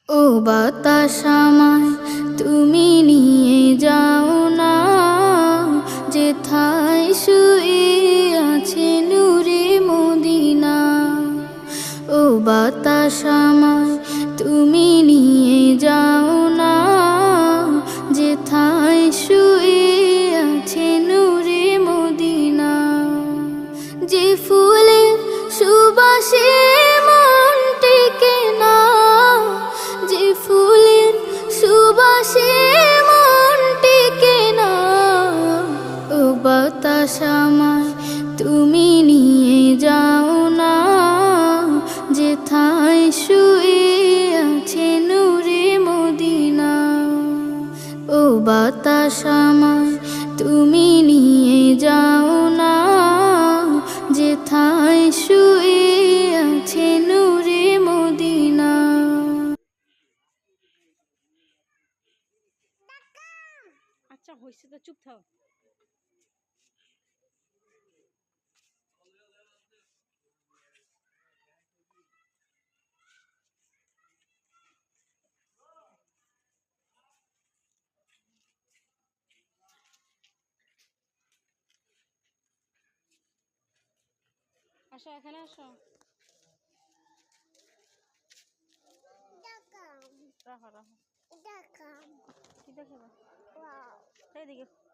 ও বাতাস আমায় তুমি নিয়ে যাও না, যেথায় শুয়ে আছে নূরে মদিনা। ও বাতাস আমায় তুমি নিয়ে যাও না, যেথায় শুয়ে আছে নূরে মদিনা। যে ফুলের সুবাসে মন টেকে না, যে ফুলের সুবাসে মন টেকে না। ও বাতাস আমায় তুমি নিয়ে যাও না, যেথায় শুয়ে আছে নূরে মদিনা। ও বাতাস আমায় তুমি নিয়ে যাও না, যেথায় শুয়ে আছে নূরে মদিনা। আচ্ছা হইছে তো, চুপ থাও। আসো, এখানে আসো। রাখো রাখো। কি দেখাবা? এইদিকে।